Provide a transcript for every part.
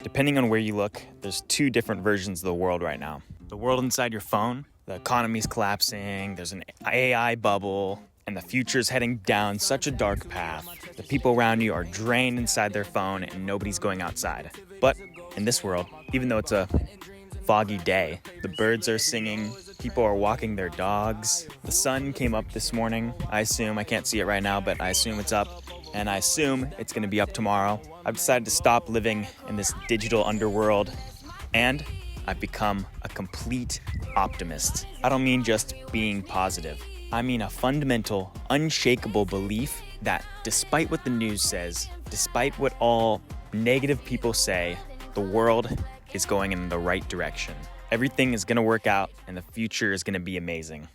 Depending on where you look, there's two different versions of the world right now. The world inside your phone, the economy's collapsing, there's an AI bubble, and the future's heading down such a dark path. The people around you are drained inside their phone and nobody's going outside. But in this world, even though it's a foggy day, the birds are singing, people are walking their dogs. The sun came up this morning, I can't see it right now, but I assume it's up. And I assume it's going to be up tomorrow. I've decided to stop living in this digital underworld, and I've become a complete optimist. I don't mean just being positive. I mean a fundamental, unshakable belief that despite what the news says, despite what all negative people say, the world is going in the right direction. Everything is going to work out, and the future is going to be amazing.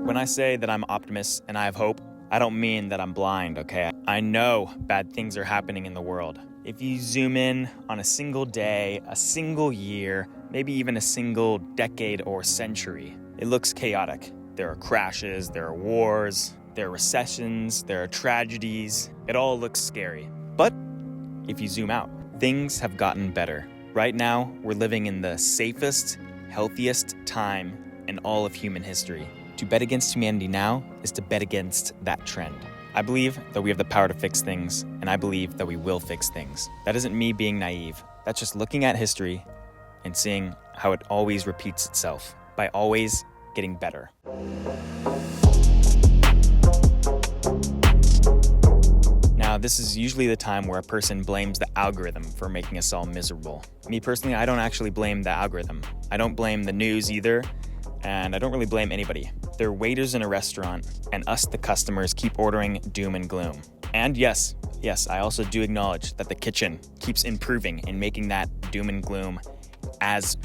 When I say that I'm an optimist and I have hope, I don't mean that I'm blind, okay? I know bad things are happening in the world. If you zoom in on a single day, a single year, maybe even a single decade or century, it looks chaotic. There are crashes, there are wars, there are recessions, there are tragedies. It all looks scary. But if you zoom out, things have gotten better. Right now, we're living in the safest, healthiest time in all of human history. To bet against humanity now is to bet against that trend. I believe that we have the power to fix things, and I believe that we will fix things. That isn't me being naive. That's just looking at history and seeing how it always repeats itself by always getting better. Now, this is usually the time where a person blames the algorithm for making us all miserable. Me personally, I don't actually blame the algorithm. I don't blame the news either, and I don't really blame anybody. They're waiters in a restaurant, and us, the customers, keep ordering doom and gloom. And yes, I also do acknowledge that the kitchen keeps improving in making that doom and gloom as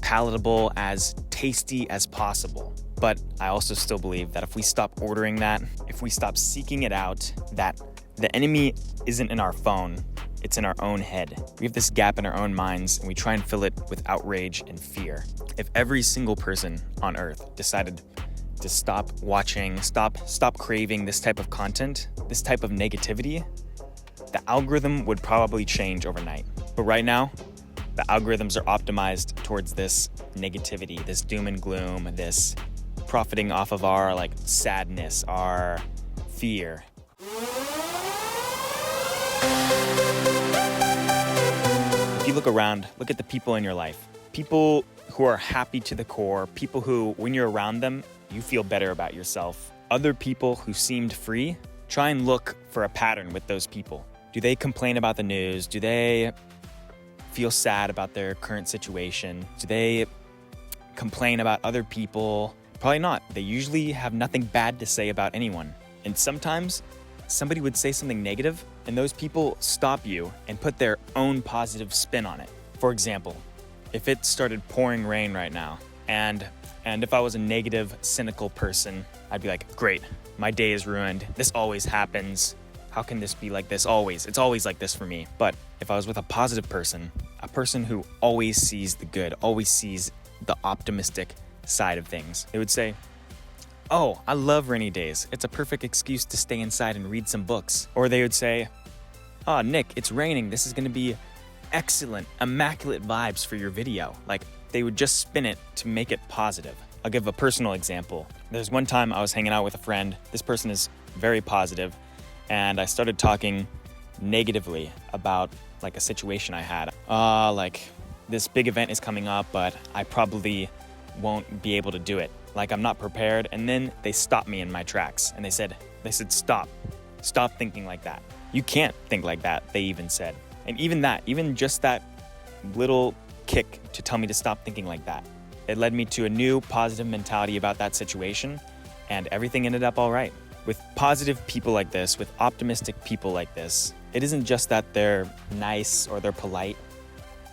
palatable, as tasty as possible. But I also still believe that if we stop ordering that, if we stop seeking it out, that the enemy isn't in our phone, it's in our own head. We have this gap in our own minds, and we try and fill it with outrage and fear. If every single person on earth decided to stop watching, stop craving this type of content, this type of negativity, the algorithm would probably change overnight. But right now, the algorithms are optimized towards this negativity, this doom and gloom, this profiting off of our sadness, our fear. If you look around, look at the people in your life. People who are happy to the core, people who, when you're around them, you feel better about yourself. Other people who seemed free, try and look for a pattern with those people. Do they complain about the news? Do they feel sad about their current situation? Do they complain about other people? Probably not. They usually have nothing bad to say about anyone. And sometimes somebody would say something negative, and those people stop you and put their own positive spin on it. For example, if it started pouring rain right now, and if I was a negative, cynical person, I'd be like, great, my day is ruined. This always happens. How can this be like this always? It's always like this for me. But if I was with a positive person, a person who always sees the good, always sees the optimistic side of things, they would say, oh, I love rainy days. It's a perfect excuse to stay inside and read some books. Or they would say, oh, Nick, it's raining. This is going to be excellent, immaculate vibes for your video. They would just spin it to make it positive. I'll give a personal example. There's one time I was hanging out with a friend. This person is very positive, and I started talking negatively about a situation I had. This big event is coming up, but I probably won't be able to do it. I'm not prepared. And then they stopped me in my tracks, and they said, stop thinking like that. You can't think like that, they even said. And even just that little kick to tell me to stop thinking like that, it led me to a new positive mentality about that situation, and everything ended up all right. With positive people like this, with optimistic people like this, it isn't just that they're nice or they're polite.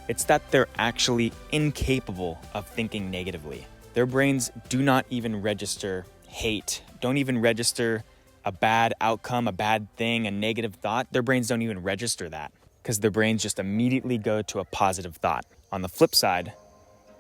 It's that they're actually incapable of thinking negatively. Their brains do not even register hate, don't even register a bad outcome, a bad thing, a negative thought. Their brains don't even register that because their brains just immediately go to a positive thought. On the flip side,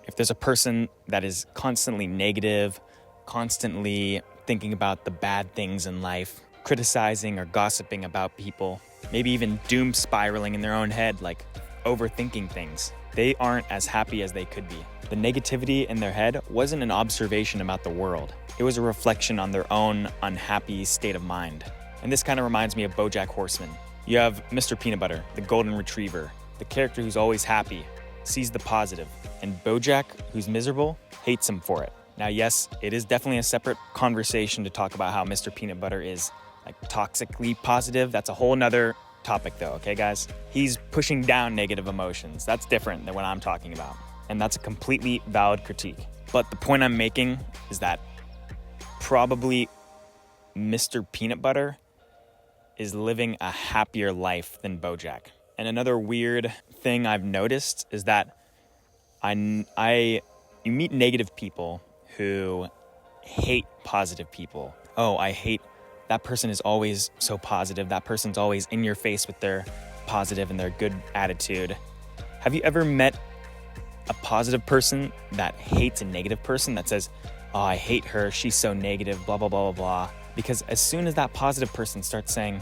if there's a person that is constantly negative, constantly thinking about the bad things in life, criticizing or gossiping about people, maybe even doom spiraling in their own head, like overthinking things. They aren't as happy as they could be. The negativity in their head wasn't an observation about the world. It was a reflection on their own unhappy state of mind. And this kind of reminds me of BoJack Horseman. You have Mr. Peanut Butter, the golden retriever, the character who's always happy, sees the positive, and BoJack, who's miserable, hates him for it. Now, yes, it is definitely a separate conversation to talk about how Mr. Peanut Butter is like toxically positive. That's a whole nother topic though, okay guys? He's pushing down negative emotions. That's different than what I'm talking about. And that's a completely valid critique. But the point I'm making is that probably Mr. Peanut Butter is living a happier life than BoJack. And another weird thing I've noticed is that you meet negative people who hate positive people. Oh, I hate that person is always so positive. That person's always in your face with their positive and their good attitude. Have you ever met a positive person that hates a negative person that says, oh, I hate her, she's so negative, blah, blah, blah, blah, blah. Because as soon as that positive person starts saying,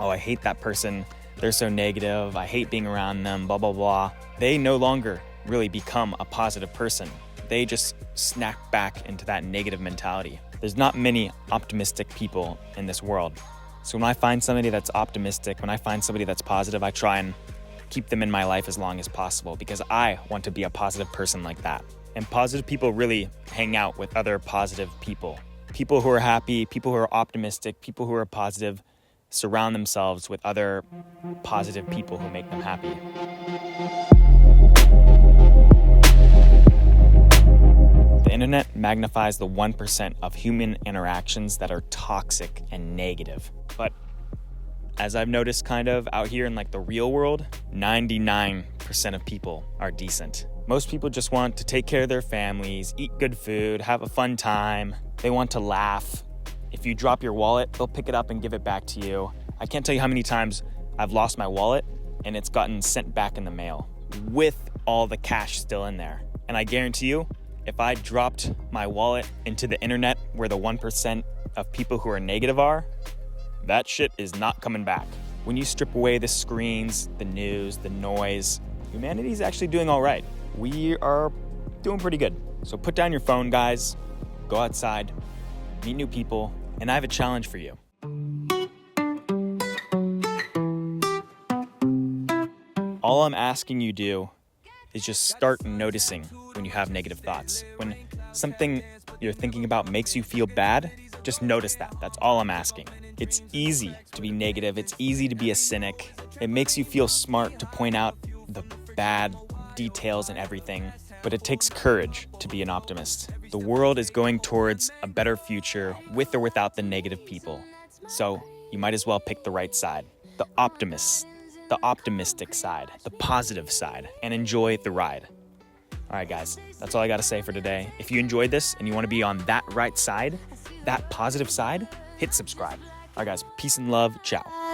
oh, I hate that person, they're so negative, I hate being around them, blah, blah, blah, they no longer really become a positive person. They just snap back into that negative mentality. There's not many optimistic people in this world. So when I find somebody that's optimistic, when I find somebody that's positive, I try and keep them in my life as long as possible because I want to be a positive person like that. And positive people really hang out with other positive people. People who are happy, people who are optimistic, people who are positive, surround themselves with other positive people who make them happy. The internet magnifies the 1% of human interactions that are toxic and negative. But as I've noticed kind of out here in like the real world, 99% of people are decent. Most people just want to take care of their families, eat good food, have a fun time. They want to laugh. If you drop your wallet, they'll pick it up and give it back to you. I can't tell you how many times I've lost my wallet and it's gotten sent back in the mail with all the cash still in there. And I guarantee you, if I dropped my wallet into the internet where the 1% of people who are negative are, that shit is not coming back. When you strip away the screens, the news, the noise, humanity's actually doing all right. We are doing pretty good. So put down your phone, guys, go outside, meet new people, and I have a challenge for you. All I'm asking you do is just start noticing when you have negative thoughts. When something you're thinking about makes you feel bad, just notice that. That's all I'm asking. It's easy to be negative. It's easy to be a cynic. It makes you feel smart to point out the bad details and everything, but it takes courage to be an optimist. The world is going towards a better future with or without the negative people. So you might as well pick the right side, the optimist, the optimistic side, the positive side, and enjoy the ride. All right, guys, that's all I got to say for today. If you enjoyed this and you want to be on that right side, that positive side, hit subscribe. All right, guys, peace and love. Ciao.